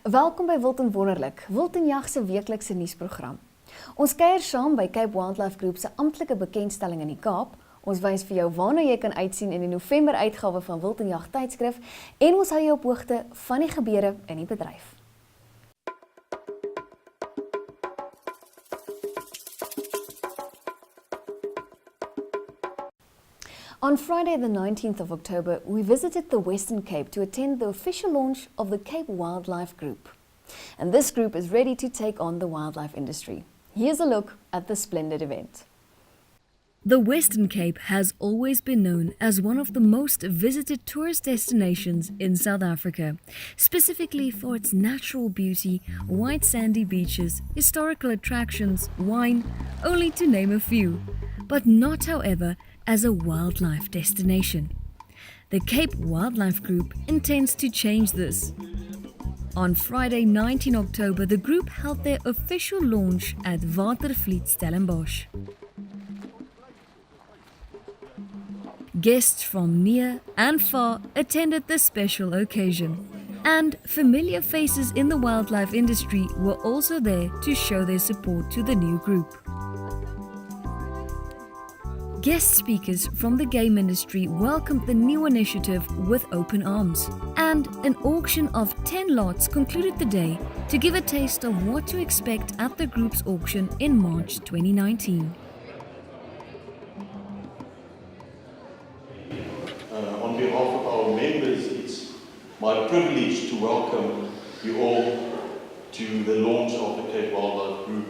Welkom by Wild & Wonnerlik, WILD&JAG se weeklikse nuusprogram. Ons kuier saam by Cape Wildlife Groep se amptelike bekendstelling in die Kaap. Ons wys vir jou waarna jy kan uitsien in die November-uitgawe van WILD&JAG-tydskrif en ons hou jou op hoogte van die gebeure in die bedryf. On Friday the 19th of October, we visited the Western Cape to attend the official launch of the Cape Wildlife Group. And this group is ready to take on the wildlife industry. Here's a look at the splendid event. The Western Cape has always been known as one of the most visited tourist destinations in South Africa, specifically for its natural beauty, white sandy beaches, historical attractions, wine, only to name a few, but not, however, as a wildlife destination. The Cape Wildlife Group intends to change this. On Friday 19 October, the group held their official launch at Watervliet, Stellenbosch. Guests from near and far attended the special occasion, and familiar faces in the wildlife industry were also there to show their support to the new group. Guest speakers from the game industry welcomed the new initiative with open arms, and an auction of 10 lots concluded the day to give a taste of what to expect at the group's auction in March 2019. On behalf of our members, it's my privilege to welcome you all to the launch of the Cape Wildlife Group.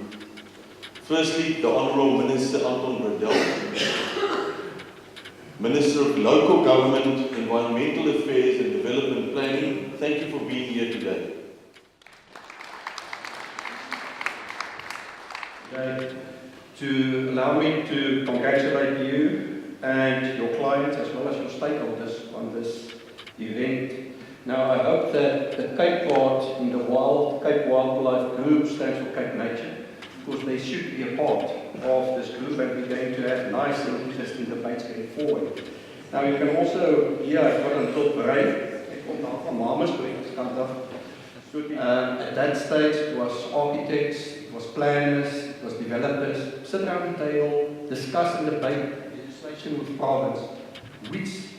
Firstly, the Honourable Minister Anton Bradell, Minister of Local Government, Environmental Affairs and Development Planning, thank you for being here today. To allow me to congratulate you and your clients as well as your stakeholders on this event. Now I hope that the Cape part in the Cape Wildlife Group stands for Cape Nature, because they should be a part of this group and we're going to have nice and interesting debates going forward. Now you can also, here I've got a little brave, it komt now van Mamersburg kant af. At that stage it was architects, it was planners, it was developers, sit around the table, discuss and debate legislation with province, which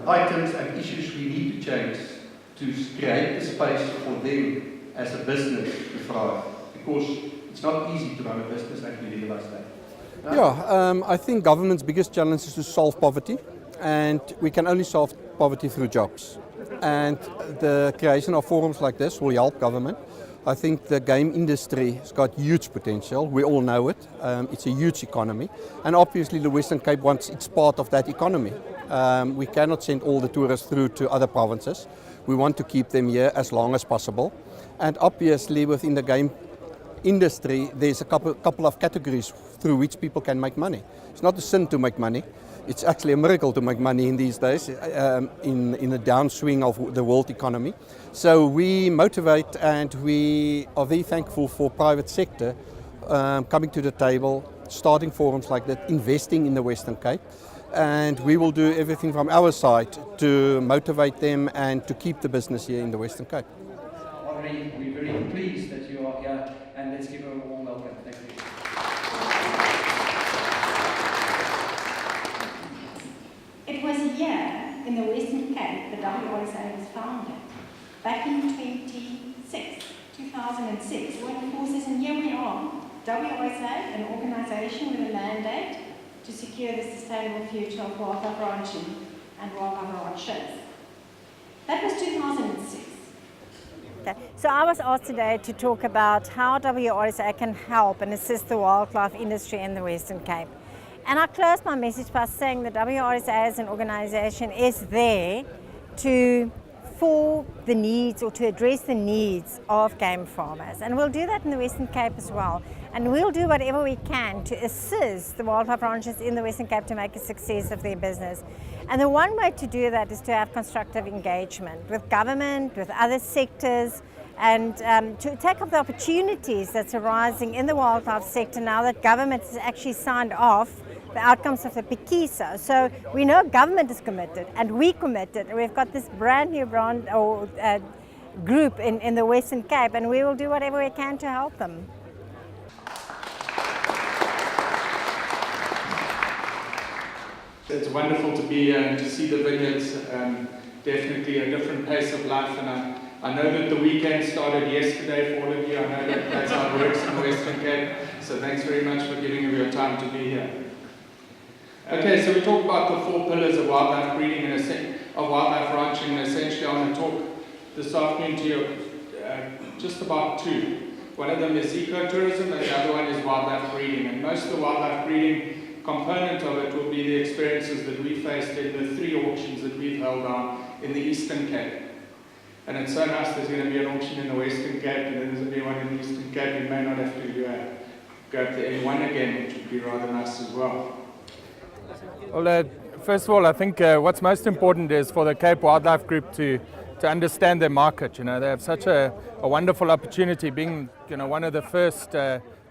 items and issues we need to change to create the space for them as a business to thrive. Because it's not easy to run a business, and we realize that. Yeah, I think government's biggest challenge is to solve poverty, and we can only solve poverty through jobs. And the creation of forums like this will help government. I think the game industry has got huge potential. We all know it. It's a huge economy, and obviously the Western Cape wants its part of that economy. We cannot send all the tourists through to other provinces. We want to keep them here as long as possible, and obviously within the game industry, there's a couple of categories through which people can make money. It's not a sin to make money. It's actually a miracle to make money in these days in the downswing of the world economy. So we motivate and we are very thankful for private sector coming to the table, starting forums like that, investing in the Western Cape. And we will do everything from our side to motivate them and to keep the business here in the Western Cape. We're very pleased that you are here, and let's give her a warm welcome. Thank you. It was a year in the Western Cape that WISA was founded, back in 2006, joining forces, and here we are. WISA, an organisation with a mandate to secure the sustainable future of wildlife ranching and wildlife ranchers. That was 2006. Okay. So I was asked today to talk about how WRSA can help and assist the wildlife industry in the Western Cape. And I closed my message by saying that WRSA as an organisation is there for the needs or to address the needs of game farmers. And we'll do that in the Western Cape as well. And we'll do whatever we can to assist the wildlife ranchers in the Western Cape to make a success of their business. And the one way to do that is to have constructive engagement with government, with other sectors, and to take up the opportunities that's arising in the wildlife sector now that government has actually signed off the outcomes of the PIKISA. So we know government is committed and we committed, and we've got this brand new group in the Western Cape, and we will do whatever we can to help them. It's wonderful to be here and to see the vineyards. Definitely a different pace of life, and I know that the weekend started yesterday for all of you. I know that that's how it works in the Western Cape. So thanks very much for giving me your time to be here. Okay, so we talked about the 4 pillars of wildlife breeding and of wildlife ranching, and essentially I want to talk this afternoon to you just about 2. One of them is ecotourism, and the other one is wildlife breeding. And most of the wildlife breeding component of it will be the experiences that we faced in the 3 auctions that we've held on in the Eastern Cape. And it's so nice there's going to be an auction in the Western Cape, and then there's going to be one in the Eastern Cape. You may not have to go up to N1 again, which would be rather nice as well. Well, first of all, I think what's most important is for the Cape Wildlife Group to understand their market. You know, they have such a wonderful opportunity, being one of the first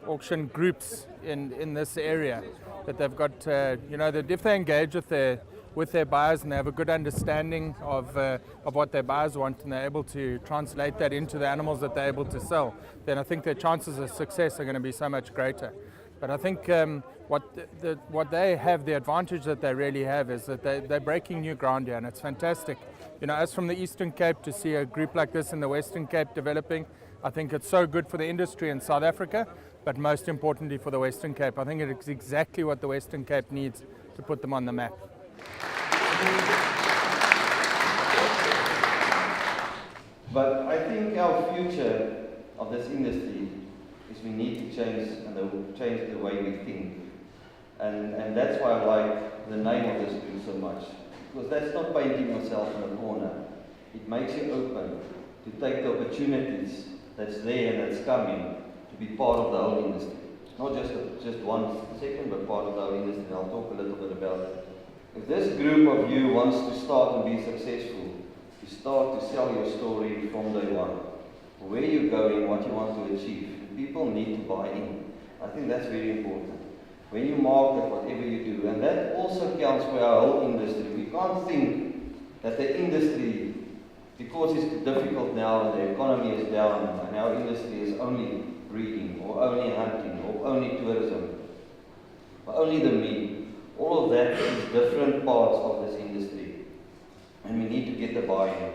auction groups in this area, that they've got that if they engage with their buyers and they have a good understanding of what their buyers want, and they're able to translate that into the animals that they're able to sell, then I think their chances of success are going to be so much greater. But I think what they have, the advantage that they really have, is that they're breaking new ground here, and it's fantastic. You know, as from the Eastern Cape to see a group like this in the Western Cape developing, I think it's so good for the industry in South Africa, but most importantly for the Western Cape. I think it's exactly what the Western Cape needs to put them on the map. But I think our future of this industry is we need to change the way we think. And that's why I like the name of this group so much. Because that's not painting yourself in a corner. It makes you open to take the opportunities that's there and that's coming to be part of the whole industry. Not just one second, but part of the whole industry. And I'll talk a little bit about it. If this group of you wants to start and be successful, you start to sell your story from day one. Where you're going, what you want to achieve. People need to buy in. I think that's very important. When you market whatever you do, and that also counts for our whole industry. We can't think that the industry, because it's difficult now and the economy is down and our industry is only breeding or only hunting or only tourism or only the meat. All of that is different parts of this industry, and we need to get the buy-in.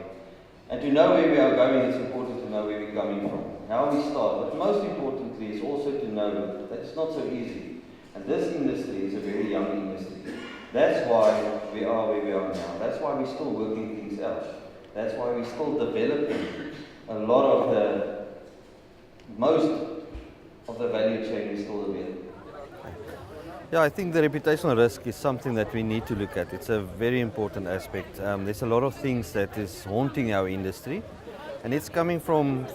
And to know where we are going, it's important to know where we're coming from, how we start. But most importantly is also to know that it's not so easy. And this industry is a very young industry. That's why we are where we are now. That's why we're still working things out. That's why we're still developing a lot of most of the value chain is still available. Yeah, I think the reputational risk is something that we need to look at. It's a very important aspect. There's a lot of things that is haunting our industry, and it's coming from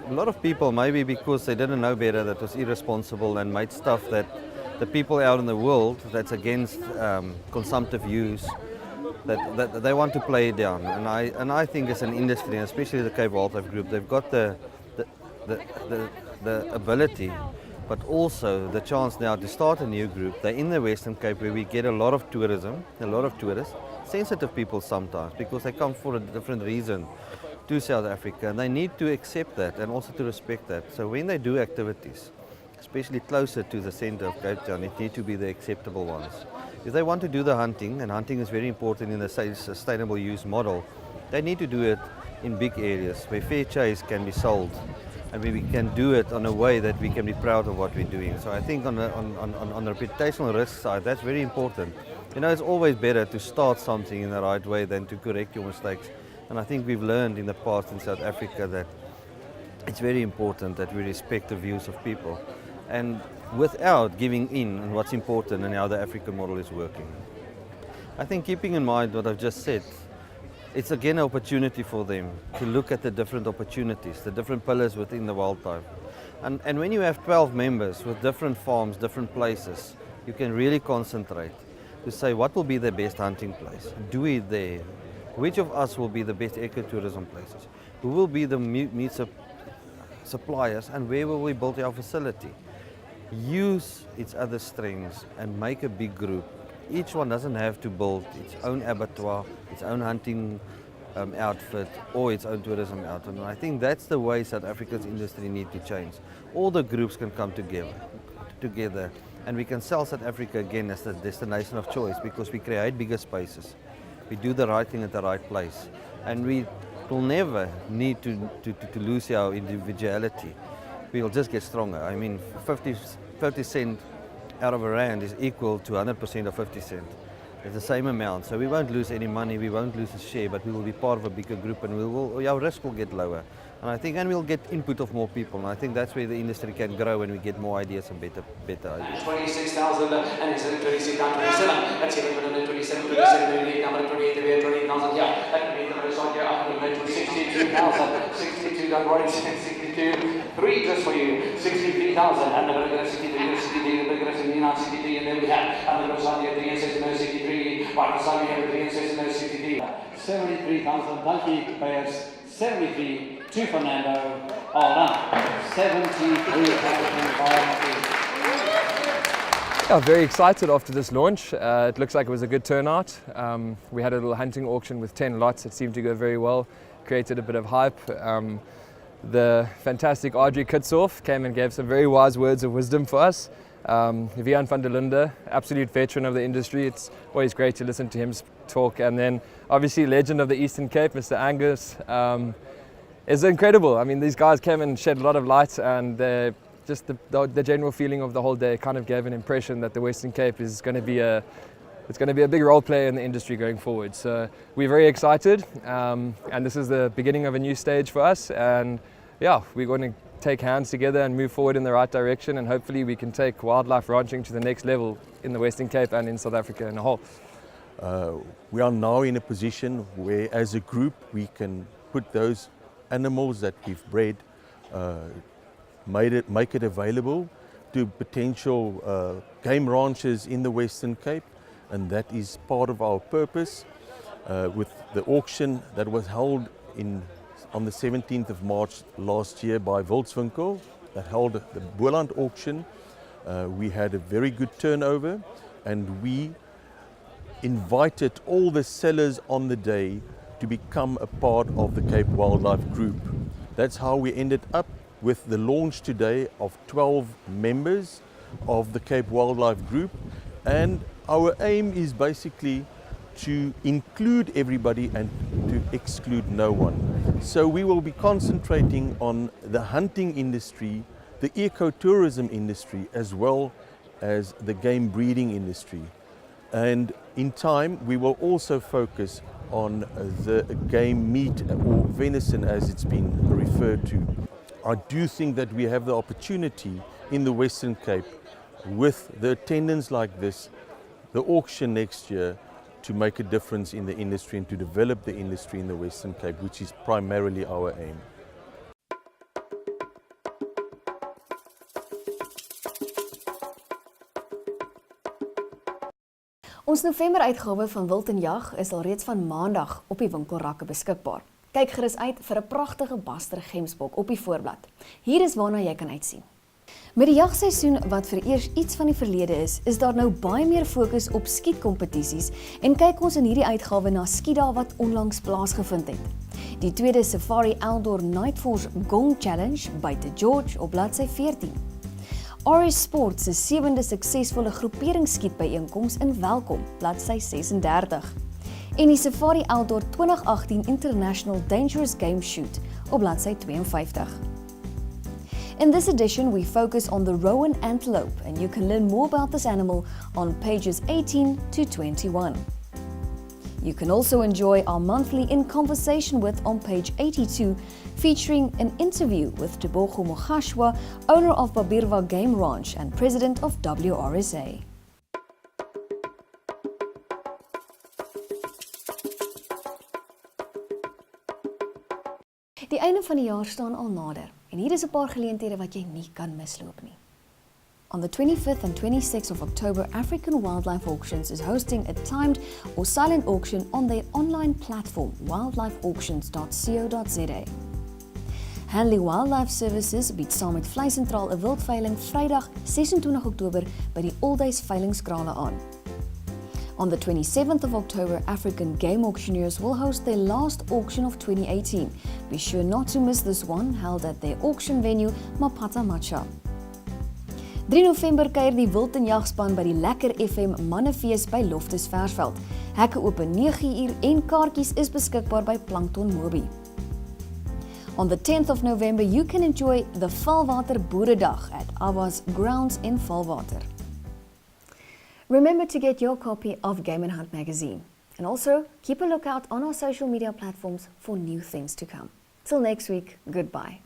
a lot of people, maybe because they didn't know better, that was irresponsible and made stuff that the people out in the world that's against consumptive use, that they want to play it down. And I think as an industry, and especially the Cape Wildlife Group, they've got the ability, but also the chance now to start a new group. They're in the Western Cape, where we get a lot of tourism, a lot of tourists, sensitive people sometimes, because they come for a different reason to South Africa, and they need to accept that and also to respect that. So when they do activities, especially closer to the centre of Cape Town, it needs to be the acceptable ones. If they want to do the hunting, and hunting is very important in the sustainable use model, they need to do it in big areas where fair chase can be sold, and we can do it in a way that we can be proud of what we're doing. So I think on the reputational risk side, that's very important. You know, it's always better to start something in the right way than to correct your mistakes. And I think we've learned in the past in South Africa that it's very important that we respect the views of people, and without giving in on what's important and how the African model is working. I think keeping in mind what I've just said, it's again an opportunity for them to look at the different opportunities, the different pillars within the wildlife. And when you have 12 members with different farms, different places, you can really concentrate to say what will be the best hunting place, do it there, which of us will be the best ecotourism places, who will be the meat suppliers, and where will we build our facility. Use its other strengths and make a big group. Each one doesn't have to build its own abattoir, its own hunting outfit or its own tourism outfit. And I think that's the way South Africa's industry needs to change. All the groups can come together and we can sell South Africa again as the destination of choice because we create bigger spaces. We do the right thing at the right place. And we will never need to lose our individuality. We will just get stronger. I mean, 50 cent out of a rand is equal to 100% of 50 cent. It's the same amount. So we won't lose any money, we won't lose a share, but we will be part of a bigger group and our risk will get lower. And we'll get input of more people. And I think that's where the industry can grow when we get more ideas and better ideas. 26,000 and it's 26 down 27. Let's see if we're 27, 28, number 28, 28,000. Yeah, that means the result here 62,000. 62, don't worry, 62. 3 just for you. 63,000 and the regular 63, 63, the regular 69, 63, and then we have and the result here 3 and 63. What the here 3 and 63. 73,000. Thank you, players. 73. To Fernando, all done. 73,000. Yeah, very excited after this launch. It looks like it was a good turnout. We had a little hunting auction with 10 lots. It seemed to go very well, created a bit of hype. The fantastic Audrey Kitsoff came and gave some very wise words of wisdom for us. Vian van der Linde, absolute veteran of the industry. It's always great to listen to him talk. And then obviously legend of the Eastern Cape, Mr. Angus. It's incredible. I mean, these guys came and shed a lot of light, and just the general feeling of the whole day kind of gave an impression that the Western Cape is going to be a big role player in the industry going forward. So we're very excited, and this is the beginning of a new stage for us. And yeah, we're going to take hands together and move forward in the right direction, and hopefully we can take wildlife ranching to the next level in the Western Cape and in South Africa in a whole. We are now in a position where, as a group, we can put those animals that we've bred, make it available to potential game ranchers in the Western Cape, and that is part of our purpose. With the auction that was held on the 17th of March last year by Wildswinkel, that held the Boland auction, we had a very good turnover, and we invited all the sellers on the day to become a part of the Cape Wildlife Group. That's how we ended up with the launch today of 12 members of the Cape Wildlife Group, and our aim is basically to include everybody and to exclude no one. So we will be concentrating on the hunting industry, the ecotourism industry, as well as the game breeding industry. And in time we will also focus on the game meat or venison, as it's been referred to. I do think that we have the opportunity in the Western Cape, with the attendance like this, the auction next year, to make a difference in the industry and to develop the industry in the Western Cape, which is primarily our aim. Ons November-uitgawe van Wild en Jag is alreeds van Maandag op die winkelrakke beskikbaar. Kyk gerus uit vir 'n pragtige baster gemsbok op die voorblad. Hier is waarna jy kan uitsien. Met die jagseisoen wat vir eers iets van die verlede is daar nou baie meer fokus op skietkompetisies en kyk ons in hierdie uitgawe na skietdae wat onlangs plaasgevind het. Die tweede Safari Outdoor Night Force Gong Challenge buite George op bladsy 14. RS Sport se 7de suksesvolle groeperingsskietbyeenkoms in Welkom, bladsy 36. En die Safari Outdoor 2018 International Dangerous Game Shoot op bladsy 52. In this edition, we focus on the rowan antelope, and you can learn more about this animal on pages 18 to 21. You can also enjoy our monthly In Conversation With on page 82, featuring an interview with Tebogo Mogashwa, owner of Babirwa Game Ranch and president of WRSA. Die einde van die jaar staan al nader, en hier is 'n paar geleenthede wat jy nie kan misloop nie. On the 25th and 26th of October, African Wildlife Auctions is hosting a timed or silent auction on their online platform, wildlifeauctions.co.za. Hanley Wildlife Services bied saam met Vlei Sentraal 'n wildveiling Vrydag 26 Oktober by die Olduis veilingskrale aan. On the 27th of October, African game auctioneers will host their last auction of 2018. Be sure not to miss this one, held at their auction venue, Mapata Macha. 3 November kuier die Wild en Jag span by die Lekker FM Mannefees by Loftus Versveld. Hekke oop 9 uur en kaartjies is beskikbaar by Plankton Mobi. On the 10th of November, you can enjoy the Valwater Boeredag at Abba's Grounds in Valwater. Remember to get your copy of Game & Hunt magazine. And also, keep a lookout on our social media platforms for new things to come. Till next week, goodbye.